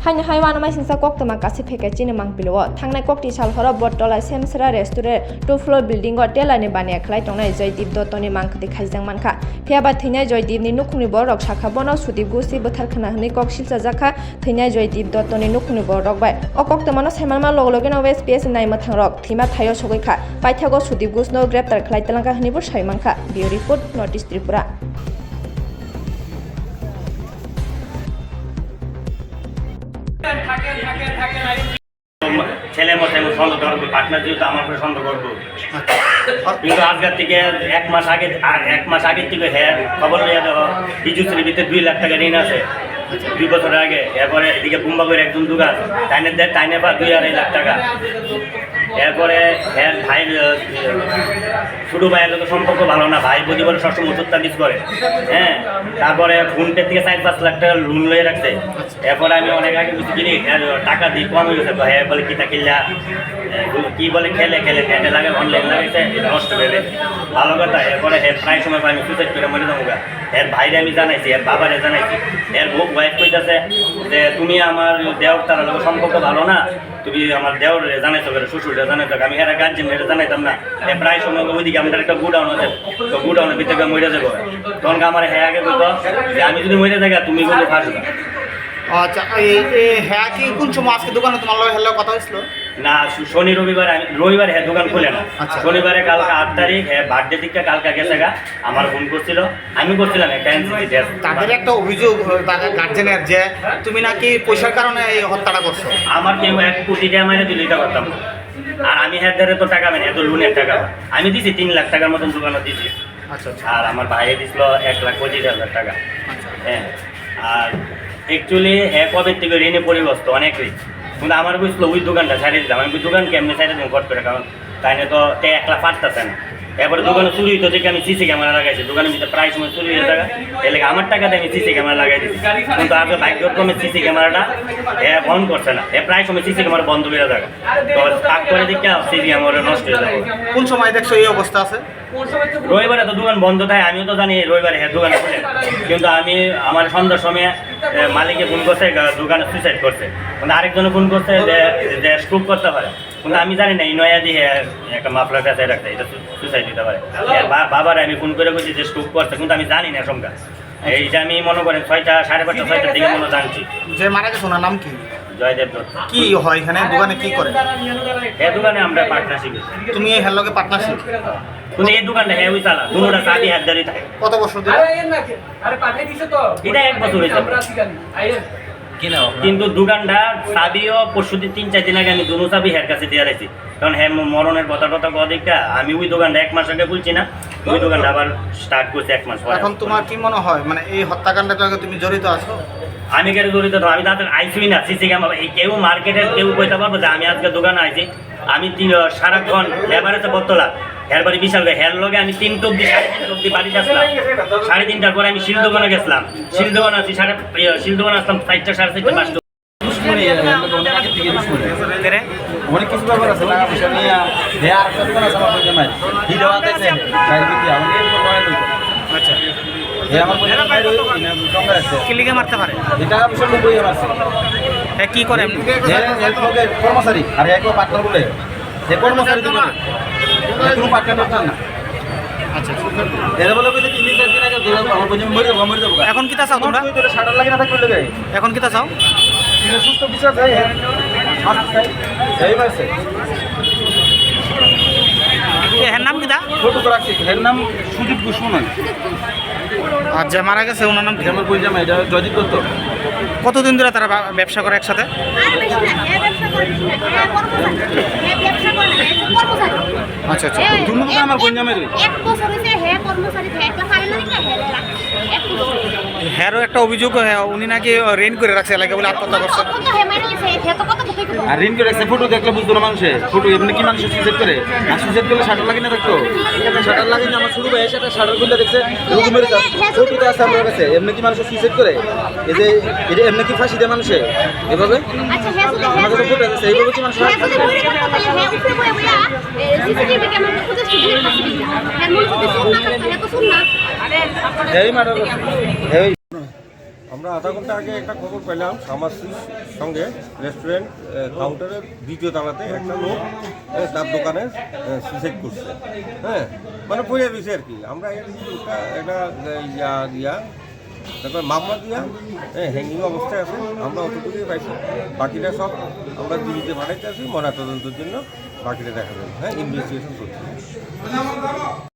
Hain haiwan mai singsa kok tama kasi pheke chini mang pilo thangnai kok ti sal hora bottola semsra restaurant 2 floor building go tela ni bania khlai tongnai Joydip Dottoni mangkhati khaijang manka phiaba theinai Joydip ni nukhungni borok sakha bono Sudip Gusi bothar khana hni kok silsa jakha theinai Joydip Dottoni nukhungni borok bai o kok tamano semanma loglogena OSPS nai mathang rok thima thayo sogoi kha paithago Sudip Gus no greptar khlai telangka hni bo sai manka Bureau report Notice Tripura ছেলে মশাই সন্দেহ করবো partner যেহেতু আমার উপরে সন্দেহ করবো কিন্তু আজকের থেকে এক মাস আগের থেকে হ্যাঁ খবর নিয়ে দেওয়া বিজুশ্রীর ভিতরে 2 লাখ টাকা ঋণ আছে 2 বছর আগে এরপরে এদিকে বুম্বা করে একজন দোকান টাইনে পা 2-2.5 লাখ টাকা এরপরে হ্যাঁ ভাই ছোটো ভাইয়ের লোকের সম্পর্ক ভালো না ভাই বুঝি বলে সবসময় ওষুধ তাবিজ করে হ্যাঁ তারপরে ফোনপের থেকে 4-5 লাখ টাকা লোন লয়ে রাখছে এরপরে আমি অনেক আগে বুঝতে কিনি টাকা দিয়ে কম হয়ে গেছে হ্যাঁ বলে কিতা কিনলা কি বলে খেলে নেটে লাগে অনলাইন লাগাইছে এটা নষ্ট হয়ে গেছে ভালো কথা এরপরে হ্যাঁ প্রায় সময় আমি সুসাইড করে মরে যাবো এর ভাইরে আমি জানাইছি এর বাবারে জানাইছি এর বউ ওয়াইফ কইতাছে যে তুমি আমার দেওর তার লোকের সম্পর্ক ভালো না তুমি আমার দেওর জানাইছো শ্বশুরে জানাইছো আমি এর গার্জেন জানাইতাম না প্রায় সময় ওইদিকে আমাদের একটা গুডাউন আছে তো গুডাউনের ভিতরে মরে যাবো তখন আমার হ্যাঁ আগে বলতো যে আমি যদি মরে যাই তুমি বলে ফাঁসবে আচ্ছা হ্যাঁ কি কোন সময় আজকে দোকানে তোমার লগে কথা হয়েছিল না শনি রবিবার রবিবার হ্যাঁ দোকান খুলে না শনিবারে কালকে 8 তারিখ হ্যাঁ বার্থডে দিকটা কালকে গেছে গা আমার ফোন করছিল আমি করছিলাম একটা তাদের একটা অভিযোগ তাদের গার্জেনের যে তুমি নাকি পয়সার কারণে এই হত্যাটা করছো আমার কেউ 1 কোটি টাকা মাইনে দিল এটা করতাম আর আমি হ্যাঁ ধরে তো টাকা মেনে এত লোনের টাকা আমি দিছি 3 লাখ টাকার মতন দোকানে দিছি আচ্ছা আর আমার ভাইয়ে দিছিল 1,25,000 টাকা হ্যাঁ আর অ্যাকচুয়ালি হ্যাঁ কবে থেকে ঋণে পরিবস্ত অনেক ঋণ কিন্তু আমার বুঝলো ওই দোকানটা ছাড়িয়ে দিলাম আমি দোকান কেমনি ছাড়িয়ে দিলাম কট করে কারণ তাই না তো একলা পারতেছে না এরপরে দোকানে চুরি হইতো দেখে আমি সিসি ক্যামেরা লাগাইছি দোকানের ভিতরে প্রায় সময় চুরি হয়ে থাকা এলাকা আমার টাকাতে আমি সিসি ক্যামেরা লাগাই দিচ্ছি কিন্তু আগে ভাগ্যক্রমে সিসি ক্যামেরাটা বন্ধ করছে না প্রায় সময় সিসি ক্যামেরা বন্ধ করে থাকা তো পাক করে দেখে সিসি ক্যামেরা নষ্ট হয়ে যাবে কোন সময় দেখছো এই অবস্থা আছে রবিবারে তো দোকান বন্ধ থাকে আমিও তো জানি রবিবারে হ্যাঁ দোকানে খুলে কিন্তু আমি আমার সন্ধ্যার সময় মালিককে ফোন করছে দোকানে সুইসাইড করছে কিন্তু আরেকজনে ফোন করছে যে স্ট্রোক করতে পারে কিন্তু আমি জানি না এই নয়া দিয়ে একটা মাফলার কাছে রাখতে এটা সুইসাইড দিতে পারে বাবার আমি ফোন করে বলছি যে স্ট্রোক করছে কিন্তু আমি জানি না সংখ্যা এইটা আমি মনে করেন 6টা 5:30 6টার দিকে মনে জানছি যে মারা গেছে ওনার নাম কি জয়দেব দত্ত কি হয় এখানে দোকানে কি করে এই দোকানে আমরা পার্টনারশিপ তুমি এই হেলকে পার্টনারশিপ কিন্তু এই দোকানটা হ্যাঁ ওই চালা দুটোটা চাবি হাত ধরে থাকে কত বছর ধরে এটা 1 বছর হয়েছে কিন্তু দোকানটা চাবিও পরশু 3-4 দিন আগে আমি দুটো চাবি হের কাছে দিয়ে রাখছি কারণ হ্যাঁ মরণের কথা কদিকটা আমি ওই দোকানটা 1 মাস আগে বলছি না ওই দোকানটা আবার স্টার্ট করছি 1 মাস পরে এখন তোমার কি মনে হয় মানে এই হত্যাকাণ্ডের সঙ্গে তুমি জড়িত আছো আমি কেন জড়িত আমি তাদের আইসুই না সিসি ক্যামেরা কেউ মার্কেটের কেউ কইতে পারবো যে আমি আজকে দোকানে আইছি আমি সারাক্ষণ লেবারেতে বর্তলা হের বাড়ি বিশাল হের লগে আমি 3 অব্দি বাড়িতে আসলাম 3:30টার পরে আমি শিল দোকানে গেছিলাম শিল দোকানে আছি শিল দোকানে আসলাম 4টা 4:30 5টা অনেক কিছু ব্যাপার আছে টাকা পয়সা নিয়ে আর একটা দোকান আছে আমার পয়সা নাই ভিডিও আনতেছে আচ্ছা আমার পয়সা আছে কিলিকে মারতে পারে এটা পয়সা লুকই মারছে কি করে কর্মচারী আর এক পার্টনার বলে যে কর্মচারী দোকানে কোনো পার্টনার না আচ্ছা এরা বলে যে 3-4 দিন আগে আমার পয়সা মরে যাবো এখন কি তা চাও তোমরা শাটার লাগে না থাকবে লাগে এখন কি তা চাও সুস্থ বিচার যায় এই মাসে এর নাম কি দা ছোট করে রাখছি এর নাম সুদীপ ঘোষণা আর যে মারা গেছে ওনার নাম কি আমার পরিচয় এটা জয়দীপ দত্ত কতদিন ধরে তারা ব্যবসা করে একসাথে আচ্ছা আচ্ছা দুটো তো আমার গঞ্জামের হ্যারও একটা অভিযোগ উনি নাকি রেন করে রাখছে এলাকা বলে আত্মহত্যা করছে আর ঋণ করে রাখছে ফটো দেখলে বুঝতো না মানুষে ফটো এমনি কি মানুষ সুইসাইড করে আর সুইসাইড করলে শাটার লাগে না থাকতো শাটার লাগে না আমার শুরু ভাই সেটা শাটার খুলে দেখছে রোগী মেরে যাচ্ছে ফটোতে আছে আমার কাছে এমনি কি মানুষ সুইসাইড করে এই যে এটা এমনি কি ফাঁসি দেয় মানুষে এভাবে আমাদের ফটো আছে এইভাবে কি মানুষ এই মারা এই আমরা আধা ঘন্টা আগে একটা খবর পেলাম ফার্মাসির সঙ্গে রেস্টুরেন্ট কাউন্টারের দ্বিতীয় তলাতে একটা লোক তার দোকানে সুইসাইড করছে। হ্যাঁ, মানে পড়ে দিয়েছে আর কি। আমরা একটা তারপর মামলা দিয়া হ্যাঙ্গিং অবস্থায় আছে, আমরা অতটুকুই পাইছি। বাকিটা সব আমরা দিল্লিতে পাঠাইতে আছি ময়নাতদন্তের জন্য, বাকিটা দেখা যাবে। হ্যাঁ, ইনভেস্টিগেশন করছি।